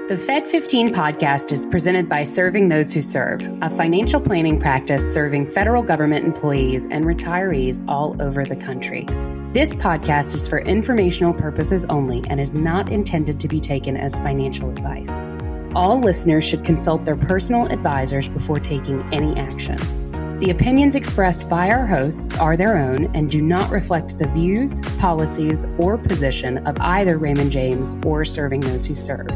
The Fed15 podcast is presented by Serving Those Who Serve, a financial planning practice serving federal government employees and retirees all over the country. This podcast is for informational purposes only and is not intended to be taken as financial advice. All listeners should consult their personal advisors before taking any action. The opinions expressed by our hosts are their own and do not reflect the views, policies, or position of either Raymond James or Serving Those Who Serve.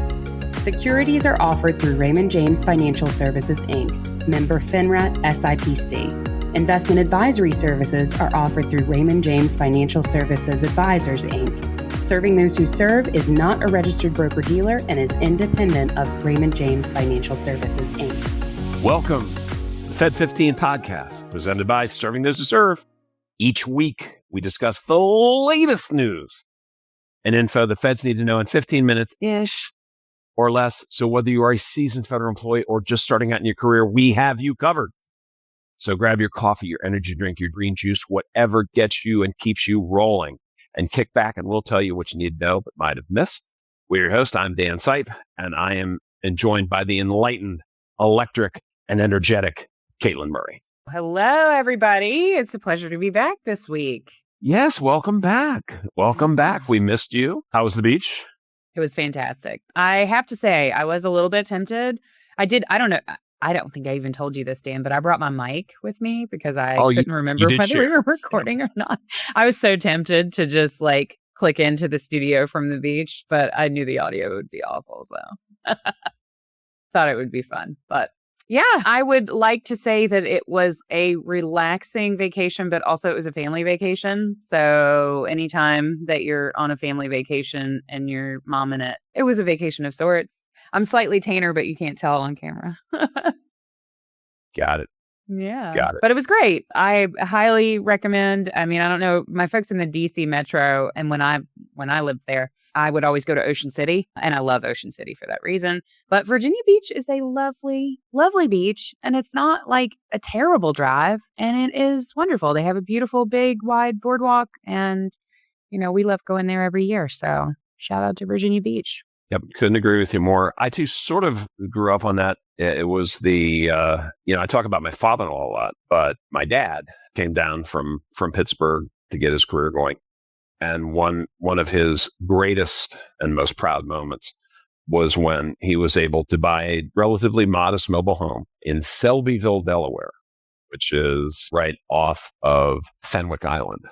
Securities are offered through Raymond James Financial Services, Inc., member FINRA SIPC. Investment advisory services are offered through Raymond James Financial Services Advisors, Inc. Serving Those Who Serve is not a registered broker-dealer and is independent of Raymond James Financial Services, Inc. Welcome to the Fed15 podcast, presented by Serving Those Who Serve. Each week, we discuss the latest news and info the feds need to know in 15 minutes-ish or less. So whether you are a seasoned federal employee or just starting out in your career, we have you covered. So grab your coffee, your energy drink, your green juice, whatever gets you and keeps you rolling, and kick back and we'll tell you what you need to know but might have missed. We're your host. I'm Dan Sipe, and I am joined by the enlightened, electric, and energetic Katelyn Murray. Hello, everybody. It's a pleasure to be back this week. Yes, welcome back. Welcome back. We missed you. How was the beach? It was fantastic. I have to say, I was a little bit tempted. I don't know. I don't think I even told you this, Dan, but I brought my mic with me because I couldn't remember whether we were recording or not. I was so tempted to just click into the studio from the beach, but I knew the audio would be awful. So thought it would be fun. But yeah, I would like to say that it was a relaxing vacation, but also it was a family vacation. So anytime that you're on a family vacation and you're momming it, it was a vacation of sorts. I'm slightly tanner, but you can't tell on camera. Got it. Yeah. Got it. But it was great. I highly recommend. I mean, I don't know, my folks in the DC metro, and when I lived there, I would always go to Ocean City, and I love Ocean City for that reason. But Virginia Beach is a lovely, lovely beach, and it's not like a terrible drive, and it is wonderful. They have a beautiful, big, wide boardwalk, and, we love going there every year. So shout out to Virginia Beach. Yep, couldn't agree with you more. I too sort of grew up on that. It was I talk about my father-in-law a lot, but my dad came down from Pittsburgh to get his career going. And one of his greatest and most proud moments was when he was able to buy a relatively modest mobile home in Selbyville, Delaware, which is right off of Fenwick Island.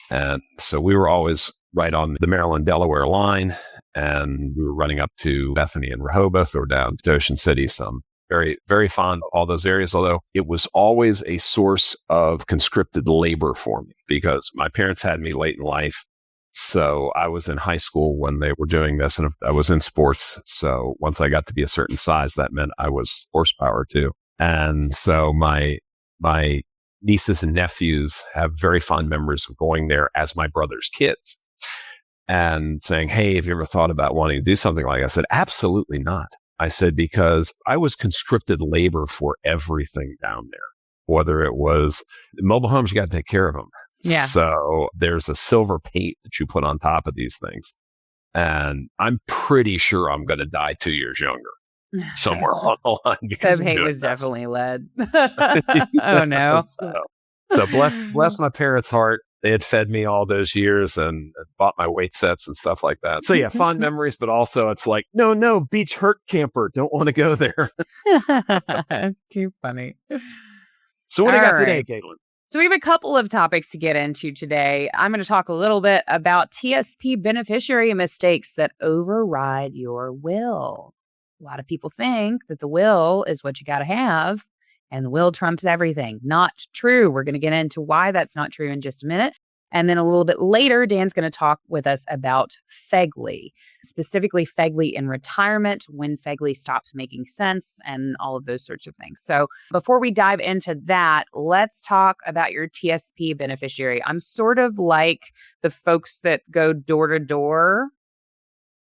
And so we were always right on the Maryland-Delaware line, and we were running up to Bethany and Rehoboth or down to Ocean City. So I'm very, very fond of all those areas, although it was always a source of conscripted labor for me because my parents had me late in life. So I was in high school when they were doing this, and I was in sports. So once I got to be a certain size, that meant I was horsepower too. And so my nieces and nephews have very fond memories of going there as my brother's kids and saying, "Hey, have you ever thought about wanting to do something like that?" I said, "Absolutely not." I said, because I was conscripted labor for everything down there, whether it was mobile homes, you got to take care of them. Yeah. So there's a silver paint that you put on top of these things. And I'm pretty sure I'm going to die 2 years younger somewhere along the line. Because paint was definitely lead. Oh, no. So bless my parents' heart. They had fed me all those years and bought my weight sets and stuff like that. So yeah, fond memories, but also it's like, no, beach hurt camper. Don't want to go there. Too funny. So what do you got today, Katelyn? So we have a couple of topics to get into today. I'm going to talk a little bit about TSP beneficiary mistakes that override your will. A lot of people think that the will is what you got to have, and the will trumps everything. Not true. We're going to get into why that's not true in just a minute. And then a little bit later, Dan's going to talk with us about FEGLI, specifically FEGLI in retirement, when FEGLI stops making sense, and all of those sorts of things. So before we dive into that, let's talk about your TSP beneficiary. I'm sort of like the folks that go door to door,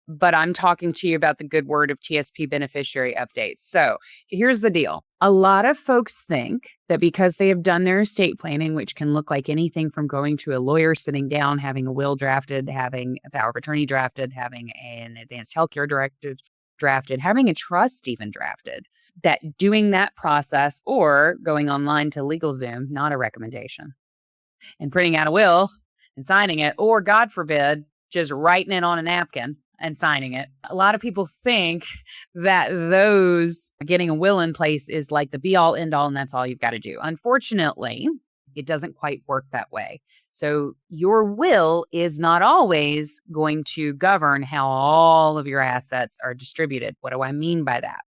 but I'm talking to you about the good word of TSP beneficiary updates. So here's the deal. A lot of folks think that because they have done their estate planning, which can look like anything from going to a lawyer, sitting down, having a will drafted, having a power of attorney drafted, having an advanced healthcare directive drafted, having a trust even drafted, that doing that process or going online to LegalZoom, not a recommendation, and printing out a will and signing it, or God forbid, just writing it on a napkin and signing it. A lot of people think that getting a will in place is like the be all end all, and that's all you've got to do. Unfortunately, it doesn't quite work that way. So your will is not always going to govern how all of your assets are distributed. What do I mean by that?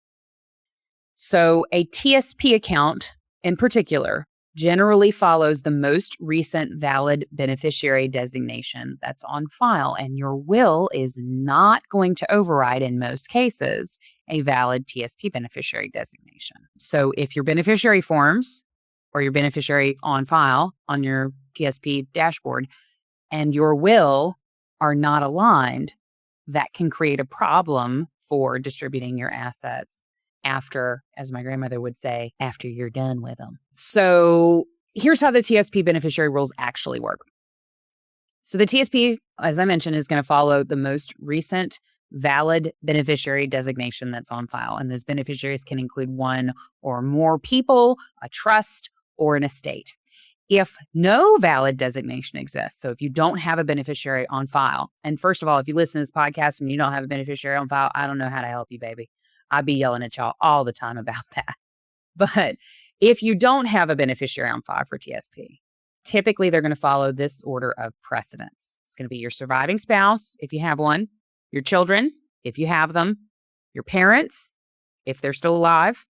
So a TSP account in particular generally follows the most recent valid beneficiary designation that's on file, and your will is not going to override, in most cases, a valid TSP beneficiary designation. So if your beneficiary forms or your beneficiary on file on your TSP dashboard and your will are not aligned, that can create a problem for distributing your assets after, as my grandmother would say, after you're done with them. So here's how the TSP beneficiary rules actually work. So the TSP, as I mentioned, is going to follow the most recent valid beneficiary designation that's on file. And those beneficiaries can include one or more people, a trust, or an estate. If no valid designation exists, so if you don't have a beneficiary on file, and first of all, if you listen to this podcast and you don't have a beneficiary on file, I don't know how to help you, baby. I'd be yelling at y'all all the time about that. But if you don't have a beneficiary on file for TSP, typically they're going to follow this order of precedence. It's going to be your surviving spouse, if you have one, your children, if you have them, your parents, if they're still alive,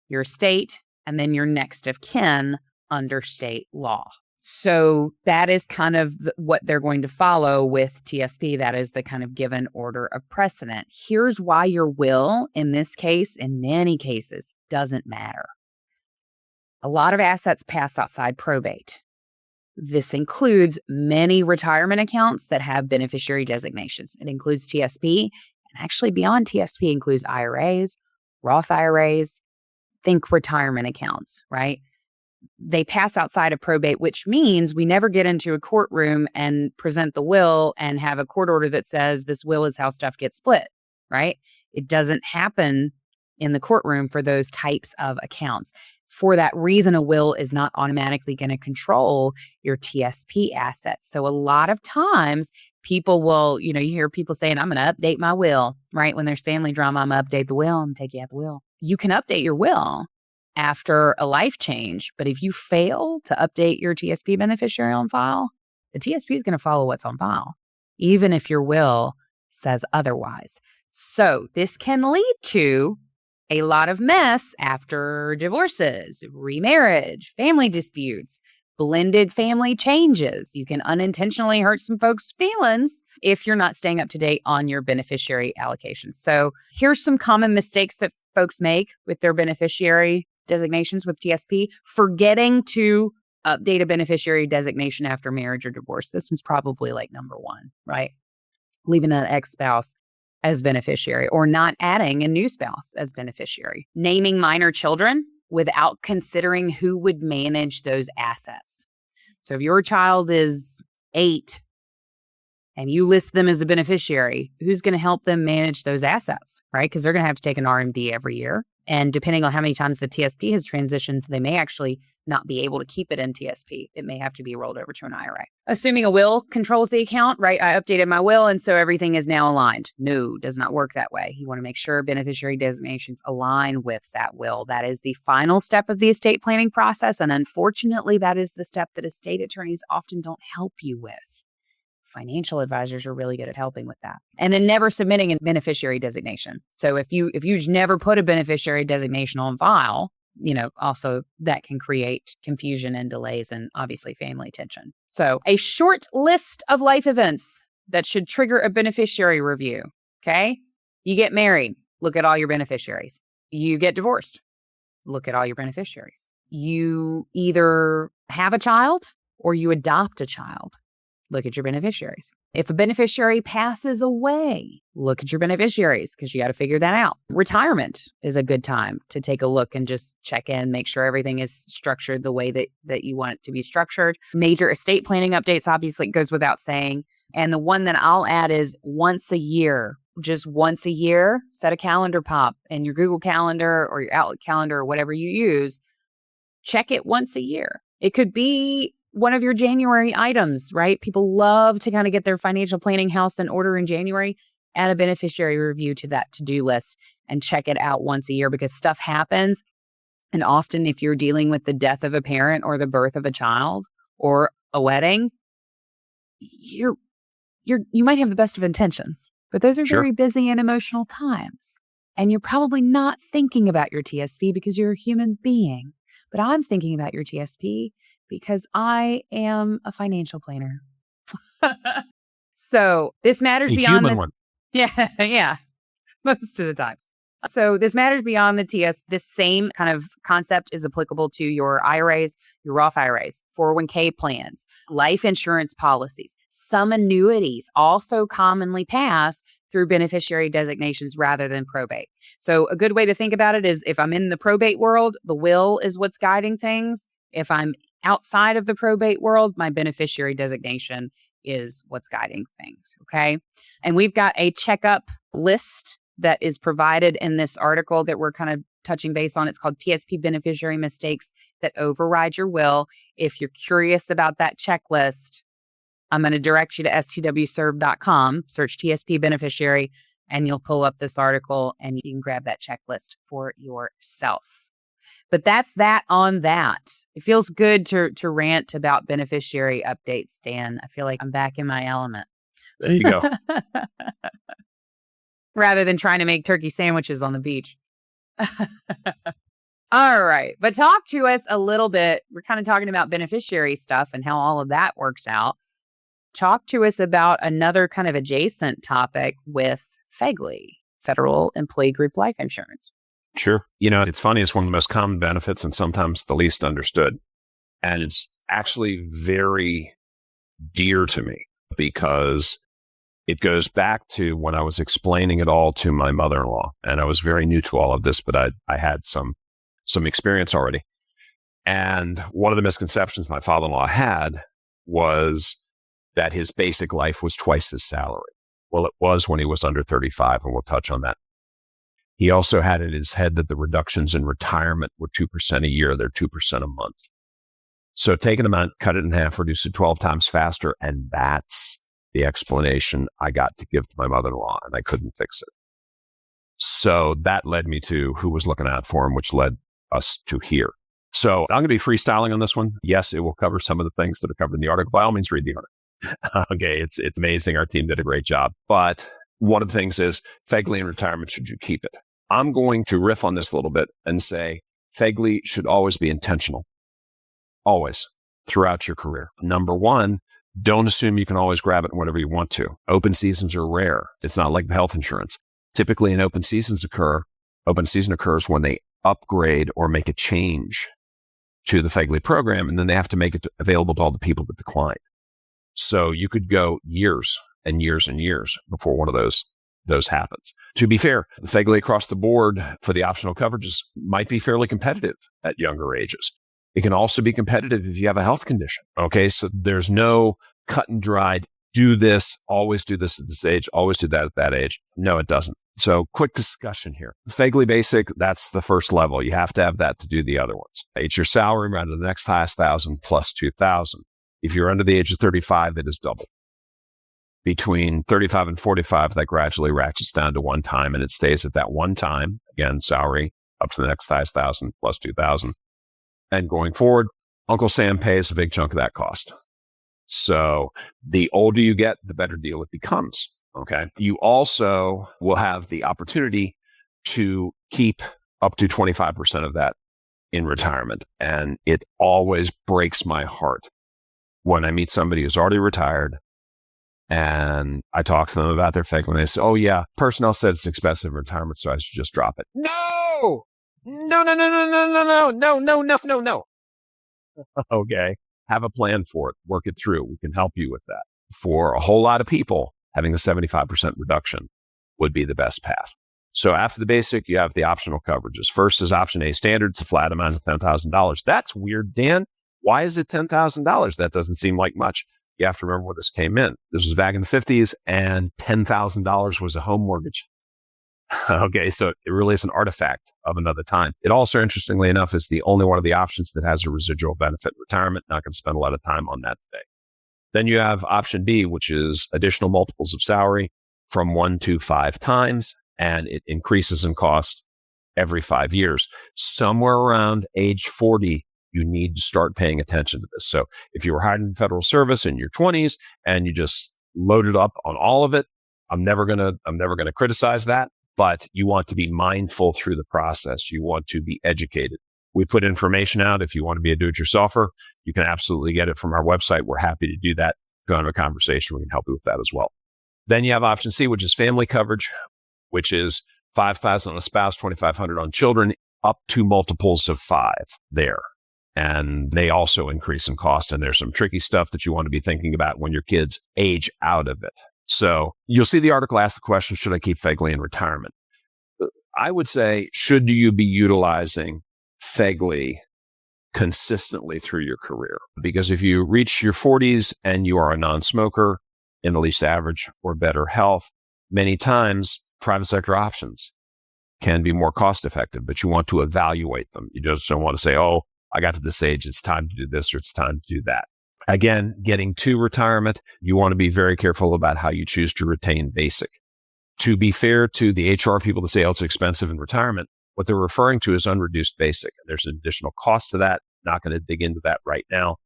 your estate, and then your next of kin under state law. So that is kind of what they're going to follow with TSP. That is the kind of given order of precedent. Here's why your will, in this case, in many cases, doesn't matter. A lot of assets pass outside probate. This includes many retirement accounts that have beneficiary designations. It includes TSP, and actually beyond TSP includes IRAs, Roth IRAs, think retirement accounts, right? They pass outside of probate, which means we never get into a courtroom and present the will and have a court order that says this will is how stuff gets split, right? It doesn't happen in the courtroom for those types of accounts. For that reason, a will is not automatically going to control your TSP assets. So a lot of times people will, you hear people saying, I'm going to update my will, right? When there's family drama, I'm going to update the will. I'm going to take you out the will. You can update your will after a life change, but if you fail to update your TSP beneficiary on file, the TSP is going to follow what's on file, even if your will says otherwise. So this can lead to a lot of mess after divorces, remarriage, family disputes, blended family changes. You can unintentionally hurt some folks' feelings if you're not staying up to date on your beneficiary allocations. So here's some common mistakes that folks make with their beneficiary designations with TSP: forgetting to update a beneficiary designation after marriage or divorce. This one's probably like number one, right? Leaving an ex-spouse as beneficiary or not adding a new spouse as beneficiary. Naming minor children without considering who would manage those assets. So if your child is 8 and you list them as a beneficiary, who's going to help them manage those assets, right? Because they're going to have to take an RMD every year. And depending on how many times the TSP has transitioned, they may actually not be able to keep it in TSP. It may have to be rolled over to an IRA. Assuming a will controls the account, right? I updated my will, and so everything is now aligned. No, does not work that way. You want to make sure beneficiary designations align with that will. That is the final step of the estate planning process. And unfortunately, that is the step that estate attorneys often don't help you with. Financial advisors are really good at helping with that. And then never submitting a beneficiary designation. So if you never put a beneficiary designation on file, also that can create confusion and delays and obviously family tension. So a short list of life events that should trigger a beneficiary review. Okay. You get married, look at all your beneficiaries. You get divorced, look at all your beneficiaries. You either have a child or you adopt a child. Look at your beneficiaries. If a beneficiary passes away, look at your beneficiaries because you got to figure that out. Retirement is a good time to take a look and just check in, make sure everything is structured the way that you want it to be structured. Major estate planning updates, obviously, goes without saying. And the one that I'll add is once a year, just once a year, set a calendar pop in your Google Calendar or your Outlook calendar or whatever you use. Check it once a year. It could be one of your January items, right? People love to kind of get their financial planning house in order in January. Add a beneficiary review to that to-do list and check it out once a year because stuff happens. And often if you're dealing with the death of a parent or the birth of a child or a wedding, you might have the best of intentions, but those are very busy and emotional times. And you're probably not thinking about your TSP because you're a human being. But I'm thinking about your TSP because I am a financial planner. So this matters beyond human one. Yeah, most of the time. So this matters beyond the TS. This same kind of concept is applicable to your IRAs, your Roth IRAs, 401k plans, life insurance policies. Some annuities also commonly pass through beneficiary designations rather than probate. So a good way to think about it is if I'm in the probate world, the will is what's guiding things. If I'm outside of the probate world, my beneficiary designation is what's guiding things, okay? And we've got a checkup list that is provided in this article that we're kind of touching base on. It's called TSP Beneficiary Mistakes That Override Your Will. If you're curious about that checklist, I'm going to direct you to STWServe.com, search TSP Beneficiary, and you'll pull up this article and you can grab that checklist for yourself. But that's that on that. It feels good to rant about beneficiary updates, Dan. I feel like I'm back in my element. There you go. Rather than trying to make turkey sandwiches on the beach. All right. But talk to us a little bit. We're kind of talking about beneficiary stuff and how all of that works out. Talk to us about another kind of adjacent topic with FEGLI, Federal Employee Group Life Insurance. Sure. It's funny. It's one of the most common benefits and sometimes the least understood. And it's actually very dear to me because it goes back to when I was explaining it all to my mother-in-law. And I was very new to all of this, but I had some experience already. And one of the misconceptions my father-in-law had was that his basic life was twice his salary. Well, it was when he was under 35, and we'll touch on that. He also had in his head that the reductions in retirement were 2% a year. They're 2% a month. So take an amount, cut it in half, reduce it 12 times faster, and that's the explanation I got to give to my mother-in-law, and I couldn't fix it. So that led me to who was looking out for him, which led us to here. So I'm going to be freestyling on this one. Yes, it will cover some of the things that are covered in the article. By all means, read the article. Okay, it's amazing. Our team did a great job. But one of the things is FEGLI in retirement, should you keep it? I'm going to riff on this a little bit and say FEGLI should always be intentional. Always, throughout your career. Number one, don't assume you can always grab it whenever you want to. Open seasons are rare. It's not like the health insurance. Typically, an open season occurs when they upgrade or make a change to the FEGLI program, and then they have to make it available to all the people that declined. So you could go years and years and years before one of those happens. To be fair, the FEGLI across the board for the optional coverages might be fairly competitive at younger ages. It can also be competitive if you have a health condition. Okay, so there's no cut and dried, do this, always do this at this age, always do that at that age. No, it doesn't. So quick discussion here. FEGLI Basic, that's the first level. You have to have that to do the other ones. It's your salary right to the next highest 1,000 plus 2,000. If you're under the age of 35, it is double. Between 35 and 45, that gradually ratchets down to one time, and it stays at that one time. Again, salary up to the next highest 1,000 plus 2,000. And going forward, Uncle Sam pays a big chunk of that cost. So the older you get, the better deal it becomes. Okay. You also will have the opportunity to keep up to 25% of that in retirement. And it always breaks my heart when I meet somebody who's already retired and I talk to them about their FEGLI and they say, oh yeah, personnel said it's expensive in retirement, so I should just drop it. No. Okay. Have a plan for it. Work it through. We can help you with that. For a whole lot of people, having the 75% reduction would be the best path. So after the basic, you have the optional coverages. First is option A standard. It's a flat amount of $10,000. That's weird, Dan. Why is it $10,000? That doesn't seem like much. You have to remember where this came in. This was back in the 50s, and $10,000 was a home mortgage. Okay, so it really is an artifact of another time. It also, interestingly enough, is the only one of the options that has a residual benefit in retirement. Not going to spend a lot of time on that today. Then you have option B, which is additional multiples of salary from 1 to 5 times, and it increases in cost every 5 years. Somewhere around age 40, you need to start paying attention to this. So if you were hired in federal service in your 20s and you just loaded up on all of it, I'm never gonna criticize that, but you want to be mindful through the process. You want to be educated. We put information out. If you want to be a do-it-yourselfer, you can absolutely get it from our website. We're happy to do that. If you want to have a conversation, we can help you with that as well. Then you have option C, which is family coverage, which is $5,000 on a spouse, $2,500 on children, up to multiples of 5 there. And they also increase in cost. And there's some tricky stuff that you want to be thinking about when your kids age out of it. So you'll see the article ask the question, should I keep FEGLI in retirement? I would say, should you be utilizing FEGLI consistently through your career? Because if you reach your 40s and you are a non-smoker in at least average or better health, many times private sector options can be more cost effective, but you want to evaluate them. You just don't want to say, oh, I got to this age, it's time to do this or it's time to do that. Again, getting to retirement, you want to be very careful about how you choose to retain basic. To be fair to the HR people that say, oh, it's expensive in retirement, what they're referring to is unreduced basic. There's an additional cost to that. Not going to dig into that right now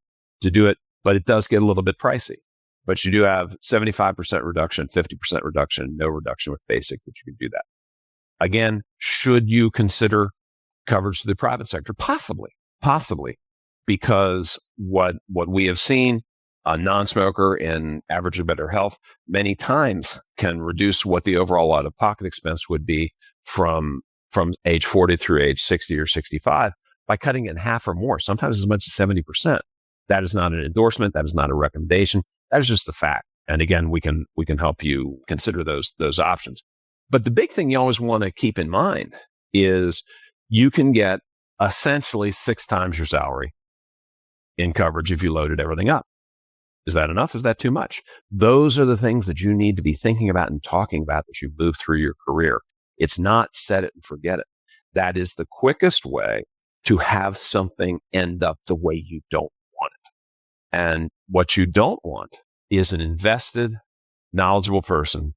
to do it, but it does get a little bit pricey. But you do have 75% reduction, 50% reduction, no reduction with basic, but you can do that. Again, should you consider coverage to the private sector? Possibly, because what we have seen, a non-smoker in average or better health many times can reduce what the overall out-of-pocket expense would be from age 40 through age 60 or 65 by cutting it in half or more, sometimes as much as 70%. That is not an endorsement. That is not a recommendation. That is just the fact. And again, we can help you consider those options. But the big thing you always want to keep in mind is you can get essentially 6 times your salary in coverage if you loaded everything up. Is that enough? Is that too much? Those are the things that you need to be thinking about and talking about as you move through your career. It's not set it and forget it. That is the quickest way to have something end up the way you don't want it. And what you don't want is an invested, knowledgeable person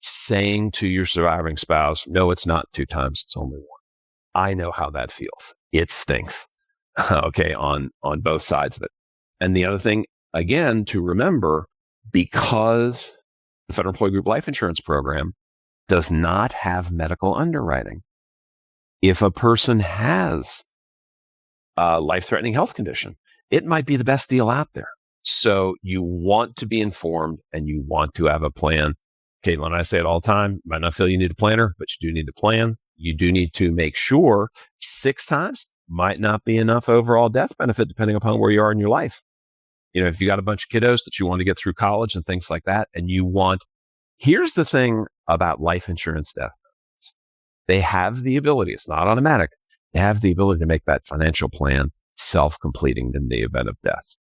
saying to your surviving spouse, no, it's not 2 times, it's only 1. I know how that feels. It stinks. Okay, on both sides of it. And the other thing, again, to remember, because the Federal Employee Group Life Insurance Program does not have medical underwriting, if a person has a life-threatening health condition, it might be the best deal out there. So you want to be informed and you want to have a plan. Katelyn and I say it all the time, you might not feel you need a planner, but you do need a plan. You do need to make sure 6 times might not be enough overall death benefit, depending upon where you are in your life. You know, if you got a bunch of kiddos that you want to get through college and things like that, and you want, here's the thing about life insurance death benefits. They have the ability, it's not automatic, they have the ability to make that financial plan self-completing in the event of death.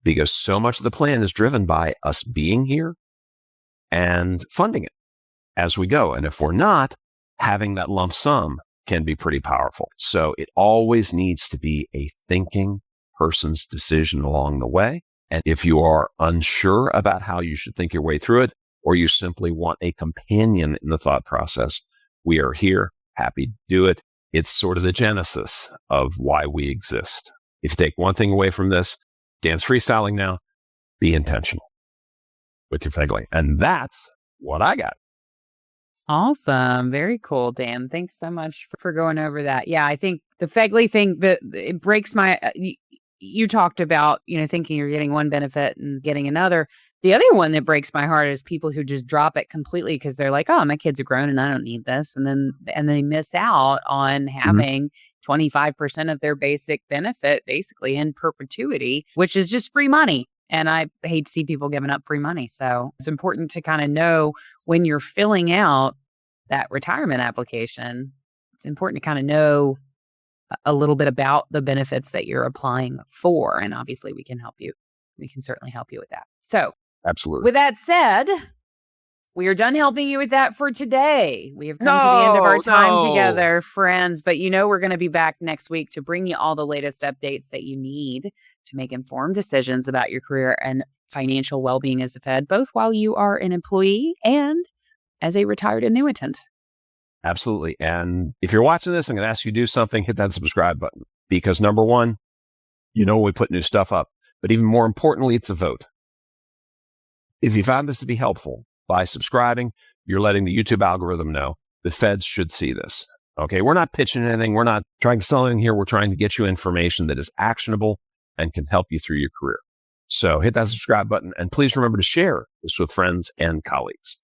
Because so much of the plan is driven by us being here and funding it as we go. And if we're not, having that lump sum can be pretty powerful. So it always needs to be a thinking person's decision along the way. And if you are unsure about how you should think your way through it, or you simply want a companion in the thought process, we are here, happy to do it. It's sort of the genesis of why we exist. If you take one thing away from this, Dan's freestyling now, be intentional with your FEGLI. And that's what I got. Awesome. Very cool, Dan. Thanks so much for going over that. Yeah, I think the FEGLI thing, it breaks my, you talked about, thinking you're getting one benefit and getting another. The other one that breaks my heart is people who just drop it completely because they're like, oh, my kids are grown and I don't need this. And they miss out on having 25% of their basic benefit basically in perpetuity, which is just free money. And I hate to see people giving up free money. So it's important to kind of know when you're filling out that retirement application, it's important to kind of know a little bit about the benefits that you're applying for. And obviously we can help you. We can certainly help you with that. So Absolutely. with that said, we are done helping you with that for today. We have come to the end of our time together, friends. But we're going to be back next week to bring you all the latest updates that you need to make informed decisions about your career and financial well-being as a Fed, both while you are an employee and as a retired annuitant. Absolutely. And if you're watching this, I'm going to ask you to do something, hit that subscribe button. Because number one, we put new stuff up. But even more importantly, it's a vote. If you found this to be helpful, by subscribing, you're letting the YouTube algorithm know the feds should see this. Okay, we're not pitching anything. We're not trying to sell anything here. We're trying to get you information that is actionable and can help you through your career. So hit that subscribe button, and please remember to share this with friends and colleagues.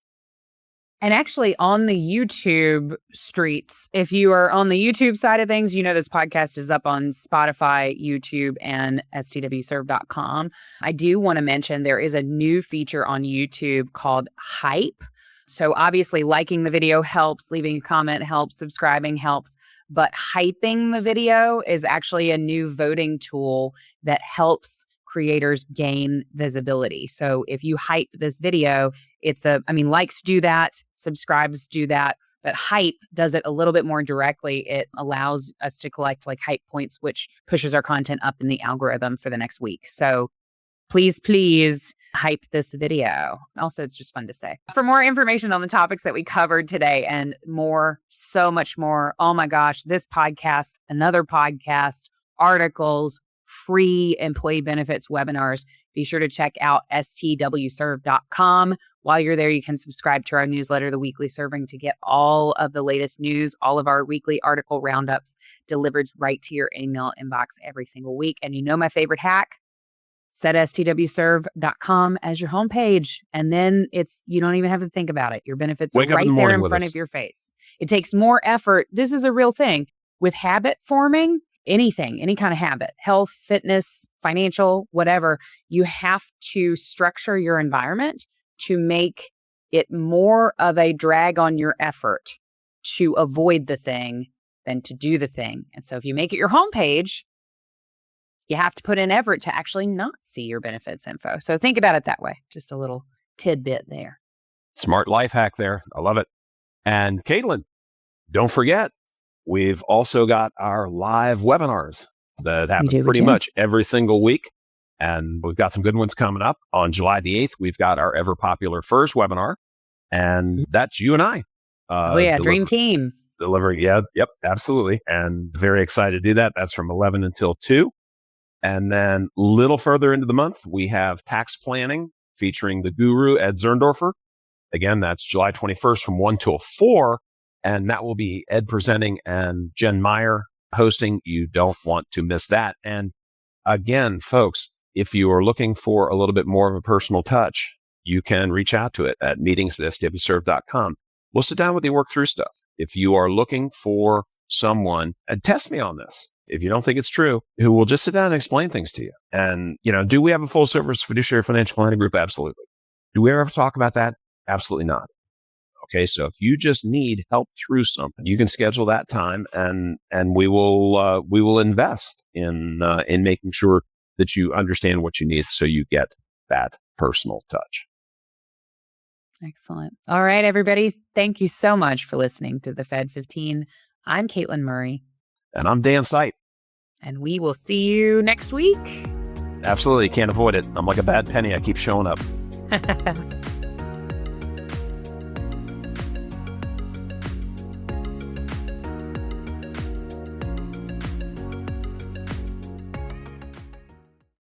And actually on the YouTube streets, if you are on the YouTube side of things, this podcast is up on Spotify, YouTube, and STWServe.com. I do want to mention there is a new feature on YouTube called Hype. So obviously liking the video helps, leaving a comment helps, subscribing helps, but hyping the video is actually a new voting tool that helps creators gain visibility. So if you hype this video, likes do that, subscribes do that, but hype does it a little bit more directly. It allows us to collect hype points, which pushes our content up in the algorithm for the next week. So please hype this video. Also, it's just fun to say. For more information on the topics that we covered today and more, so much more, oh my gosh, this podcast, another podcast, articles, free employee benefits webinars, be sure to check out STWServe.com. While you're there, you can subscribe to our newsletter, The Weekly Serving, to get all of the latest news, all of our weekly article roundups delivered right to your email inbox every single week. And my favorite hack, set STWServe.com as your homepage. And then you don't even have to think about it. Your benefits are right there in front of your face. It takes more effort. This is a real thing. With habit forming, anything, any kind of habit, health, fitness, financial, whatever, you have to structure your environment to make it more of a drag on your effort to avoid the thing than to do the thing. And so if you make it your homepage, you have to put in effort to actually not see your benefits info. So think about it that way. Just a little tidbit there. Smart life hack there. I love it. And Katelyn, don't forget, we've also got our live webinars that happen pretty much every single week. And we've got some good ones coming up. On July the 8th, we've got our ever popular first webinar. And that's you and I. Dream team. Delivering. Yep, absolutely. And very excited to do that. That's from 11 until 2. And then a little further into the month, we have tax planning featuring the guru, Ed Zerndorfer. Again, that's July 21st from 1 till 4. And that will be Ed presenting and Jen Meyer hosting. You don't want to miss that. And again, folks, if you are looking for a little bit more of a personal touch, you can reach out to it at meetings@stwserve.com. We'll sit down with you and work through stuff. If you are looking for someone, and test me on this, if you don't think it's true, who will just sit down and explain things to you. And, do we have a full service fiduciary financial planning group? Absolutely. Do we ever talk about that? Absolutely not. Okay, so if you just need help through something, you can schedule that time, and we will invest in making sure that you understand what you need, so you get that personal touch. Excellent. All right, everybody, thank you so much for listening to the Fed15. I'm Katelyn Murray, and I'm Dan Sight, and we will see you next week. Absolutely, can't avoid it. I'm like a bad penny. I keep showing up.